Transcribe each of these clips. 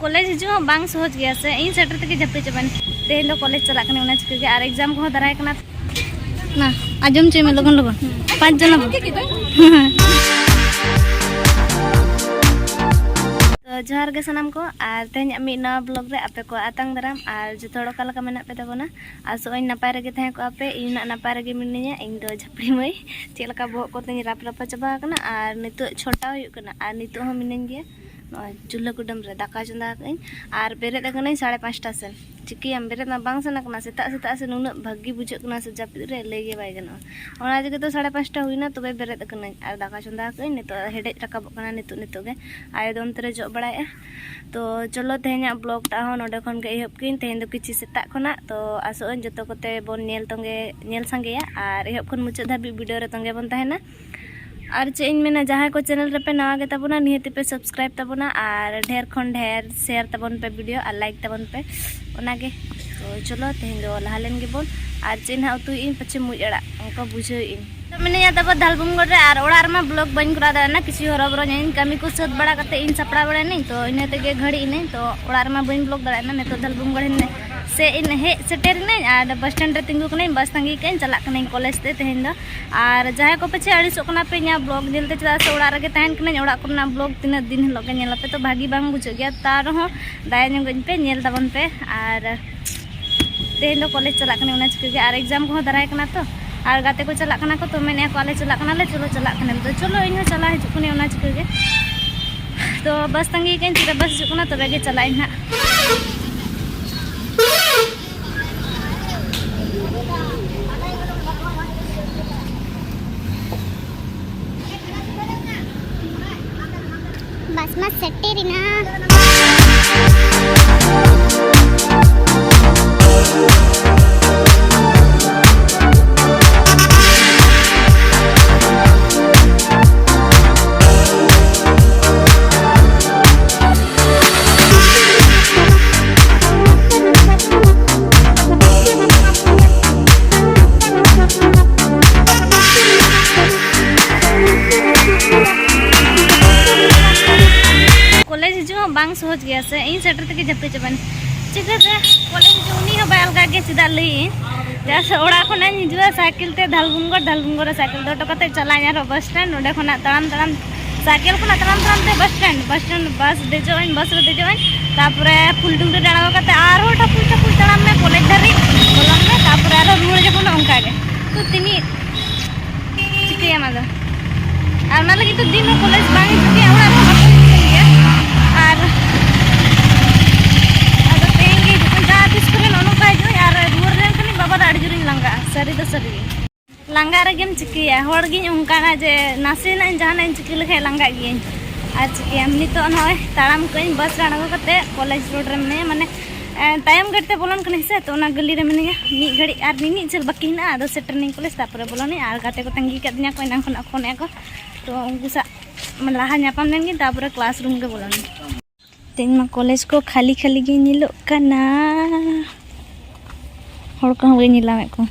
College हिजू बांग सहज गया से इन सेटर तक जपे चबन तेन दो कॉलेज चला कने उना चिके आर एग्जाम को दाराय कना ना आजम चे में लगन लगन 5 जन तो जोहार गे सनाम को आर तेन मी ना ब्लॉग रे आपे को आतंग दराम आर जो थोड़ो काल का मेना पे तबना आर सो इन नपाय रे तहे को आपे इन नपाय रे मिनिया इन दो झपड़ी मई चेलका बो को तेन राप राप चबा कना आर नितो छोटा हुई कना आर नितो हम मिनन गे चूल्हा कुडम रे दाका चंदा कई आर बेरेद कना 5:30 सेन चिकियाम बेरेद ना बांग सना कना सेता से नुना भागी बुझे कना से जापिद रे लेगे बाय गनो ओना जगे तो 5:30 हुईना तबे बेरेद कना आर दाका चंदा कई नितो हेडे रकाब कना नितो गे आय दोन तरे जो बड़ाय तो चलो तेहना ब्लॉग ता हो नोडे खन गे एहब किन तेहन दो किछि सेता खना तो आसोन जतो कोते बोन नेल तंगे नेल संगेया आर एहब खन मुचे धाबी वीडियो रे तंगे बन ताहेना और चेन में जहाँ को चैनल पे नवा गे तबना निहति पे सब्सक्राइब तबना और ढेर खन ढेर शेयर तबन पे वीडियो और लाइक तबन पे ओनागे तो चलो तेहन दो लहालेन गे बोल और चेन हा उतु इन पछे मुज अड़ा उनको बुझे इन तो मैंने या तब धालबुंगड़ रे और ओड़ा रमा ब्लॉग बन करा दा ना किसी हरबरो इन कमी को सद बड़ा करते इन सपड़ा बड़ा नहीं तो इने तेगे घड़ी नहीं तो ओड़ा रमा बन ब्लॉग दड़ा ना तो धालबुंगड़ ने से इन हे सेटर नहीं और बस स्टैंड रे तिंगु कने बस तंगी कने चला कने कॉलेज ते तेहन दा और जहाँ को पछे अड़िसो कना पे न्या ब्लॉग जेलते चला से ओड़ा रे तहन कने ओड़ा करना ब्लॉग तीन दिन हलो के नेला पे तो भागी बांग बुझ गया तार हो दाया न्यगन पे नेल तबन पे और तेहन दो कॉलेज चला कने उना चिके और एग्जाम को दाराय कना तो और गाते को चला कना को तो मैंने कॉलेज चला कना ले चलो चला कने तो चलो इन चला हिजु कने उना चिके गे तो बस तंगी कने चिरा बस हिजु कना तबे गे चला इन हा बस मत सेटेरी ना बांग सहज गया से इन सेटर तक जपे चबन चिकते कॉलेज उनी हो बालगा के सीधा लई जैसे ओड़ा खना हिजुआ साइकिल ते धालबुंगड़ साइकिल दो टकते चला यार बस स्टैंड ओडे खना तड़ाम साइकिल खना तड़ाम ते बस स्टैंड बस देजो इन बस रे देजो इन तापरे फुलडुंग रे डाणा कते आरो टपुल तड़ाम में कॉलेज धरी बोलन में तापरे आरो रुड़ जबन ओंका गे तो तिनी चिकिया मादा और ना लगी तो दिन कॉलेज बांग चिकिया ओड़ा और अब तेंगे जहाँ तीस करे नोनो का जो यार रूर रेन कनी बाबा दाड़ी जुरिन लंगा सरी तो सरी लंगा रे गेम चिकिया होड़ गिन उनका ना जे नासे ना जहाँ ना चिकी लखे लंगा गिन आज चिकिया हमनी तो नॉय ताराम कहीं बस राणा को कते कॉलेज रोड रे में माने तायम गड़ते बोलन कने से तो ना गली रे मने मी घड़ी आर निनी चल बाकी ना आदो से ट्रेनिंग कॉलेज तापर बोलने आर गाते को तंगी कदनिया को ना खन फोन को तो उनको सा लाहा नापाम लेंगे तापर क्लासरूम के बोलने तेन कॉलेज को खाली गे निलो कना हड़ को गे निला में को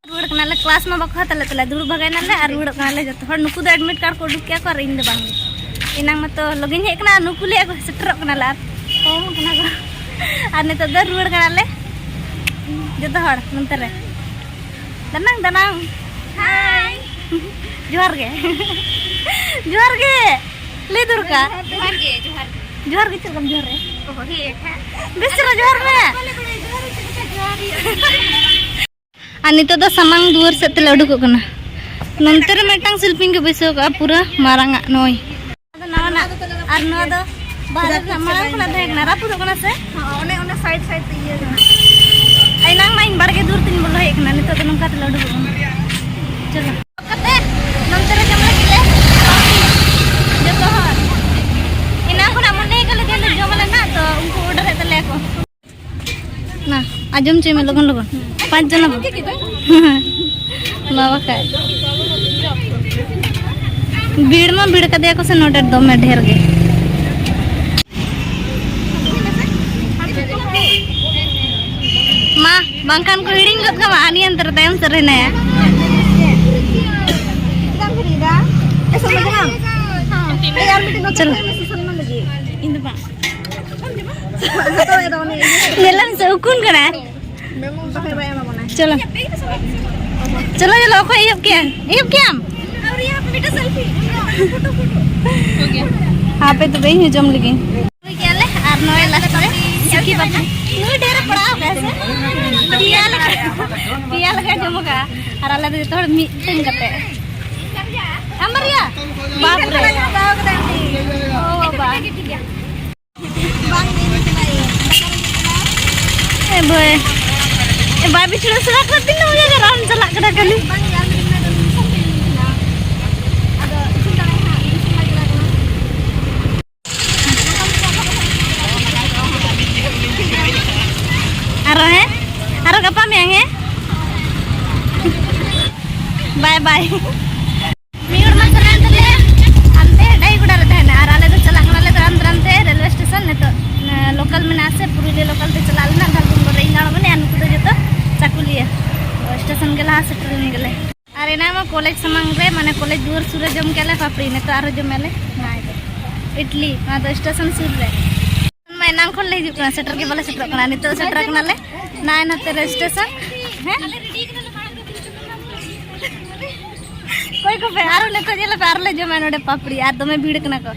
रुड़ कनाले क्लास में बखा तले तले दुड़ भगाय नाले और रुड़ कनाले जत हड़ नुकु दो एडमिट कार्ड को उडुक के को इन दे बांग इनांग मत लगिन हे कना नुकु ले को सेटर कनाला होम कना को और ने तो दर रुड़ कनाले जत हड़ नंतर रे दनांग हाय जोहार गे ले दूर का जोहार के चलम जोहार रे ओही है बेसरा जोहार में आ नितो तो सामांग दुआर से तले उडुक कना नंतर रे मेटांग शिल्पिंग के बैसो का पूरा मारांगा नोय नाना आर नो दो बाहर ना मारांग कना देख ना रापु कना से ओने साइड ते ये आई नांग माइन बाड़गे दूर तीन बोलो हे कना नितो तो नंका तले उडुक चलो कते नंतर जम लगिले जतो हर ना आजम चे में लगन 5 जन बाबा का भीड़ में भीड़ कदे को से नोटे दमे ढेर गे माँ बांकान को हिडिंग गत का आनी अंतर तयम सरे ना चलो इन Jalan seukun kena. Chalo. Chalo chalo aku iup kiam. Iup kiam. Apa itu bayi jom lagi. क्या ले आर्नोए लास्ट में सिक्की बापू नू ढेर पड़ा कैसे पिया लगा जमुका और अल्लाह तो थोड़ा मीटिंग करते हमरिया बाप रे ओ बाबा ए भाई ए बाबी चुरा सुरा करती ना मुझे राम चला करा कली Aro gapa yang bye bye minggu masalah antara ante dai kuda rata hai na arale to chala kana le ram ram te railway station ne to local mena ase purule local te chala na dalbun gore ingal mane anu to joto chakuliya station gela setter ni gele are na ma college samang re mane college dur sure jom kele papri ne to aro jom mele na idli ma to station sur re मैं नाम खोल ले जुकना shutter के वाला shutter कना नितो shutter कना ले नाइन हते स्टेशन हैं कोई को प्यार ले तो जेला प्यार ले जो मैं नोडे पापड़ी आ तो मैं भीड़ कना को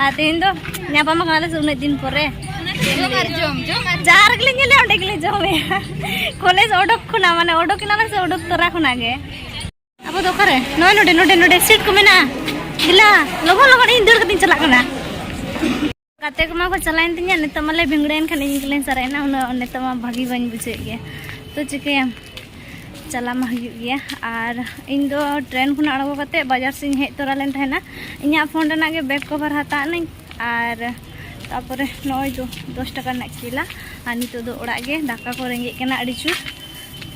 आते इन दो न्यापा मा कना ले सुने दिन परे जोम जार गले नेले ओडे गले जोमे कॉलेज ओडक खुना माने ओडक किना से ओडक तोरा खुना गे अब दो करे नोय नोडे नोडे नोडे सीट को मेना गिला लोगो लोगो इन दूर कतिन चला कना काते को मा को चलाइन तिnya नितो माले भिंगड़ेन खान इन गलेन सरायना उन नितो मा भागी बन बुझे गया तो चिके चला मा हुई गया और इन दो ट्रेन खुना अड़गो कते बाजार से हे तोरा लेन थाना इnya फोन रना गे बैक कवर हता नहीं और तापरे नय दो 10 टाका ना किला और नितो दो ओड़ा गे दाका को रेंगे केना अड़ी चुर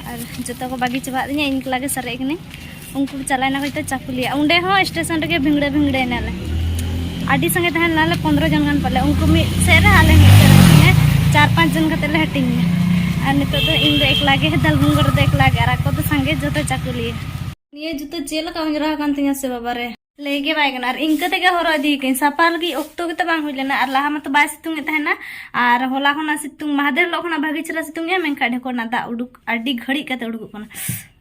और जतो को बागी चबा दिnya इन लागे सरे कने उनको चलायना होइते चाकुलिया उंडे हो स्टेशन रे भिंगड़े भिंगड़े नाले आडी संगे तहन नाले 15 जन गान पले उनको मी सेरे हाले मी सेरे 4-5 जन कते ले हटिंग और नितो तो इन दो एकला गे दलबुंगर दो एकला गे आरा को तो संगे जतो चाकुलिए निये जतो जेल का हंगरा कान तिया से बाबा रे लेगे बायगन और इनके तेगे होरो दी के सपाल की ओक्तो के तो बांग हुइलेना और लाहा मत बाय सितुंग तहना और होला खना सितुंग महादेव लोखना भागी चला सितुंग या मेन काढे को ना दा उडुक आडी घड़ी कते उडुक कोना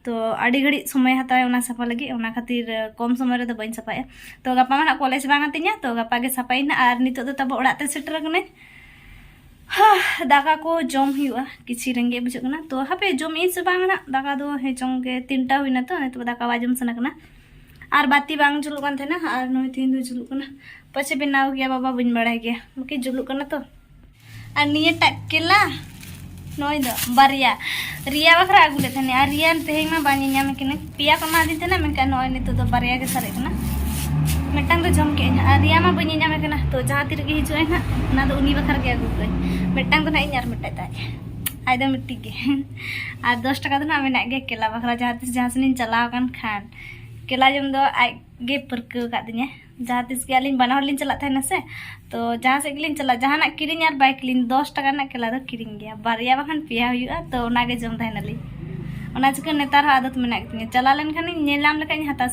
तो आडी घड़ी समय हताय ओना सफा लगी ओना खातिर कम समय रे तो बइन सफाया तो गपा मा कॉलेज बांग तिया तो गपा गे सफाइना और नितो तो तब ओड़ा ते सेटर कने दाका को जम हुआ किछि रेंगे बुझकना तो हापे जम इन से बांगना दाका दो हे चंगे 3टा हुइना तो नितो दाका वाजम सनकना और बाती बांग जुलुक कान थेना और नय तीन दो जुलुक कना पछे बनाव गया बाबा बइन बड़ा गया मके जुलुक कना तो और निये टक्केला नय दो बारिया रिया बखरा आगुले थने और रिया तेहें मा बानी न्याम किने पिया को मा दी थेना मेनका नय नितो दो बारिया के सरे कना मेटांग तो जम के और रिया मा बनी न्याम कना तो जहां तिर गे हिजुए ना ना तो उनी बखर के आगु गई मेटांग तो ना इनार मिटाय ताय आइदा मिट्टी के और 10 टाका तो ना मेना गे केला बखरा जहां तिस जहां सनिन चलाव कान खान केला जम दो आइ गे परक का दिने जहां तिस के आलिन बना हलिन चला थाना से तो जहां से गेलिन चला जहां ना किरिन यार बाइक लिन 10 टाका ना केला दो किरिन गया बारिया बखान पिया हुआ तो ओना गे जम थाना ली ओना चिक नेतार आदत मेना के चला लेन खान नेलाम लेका हता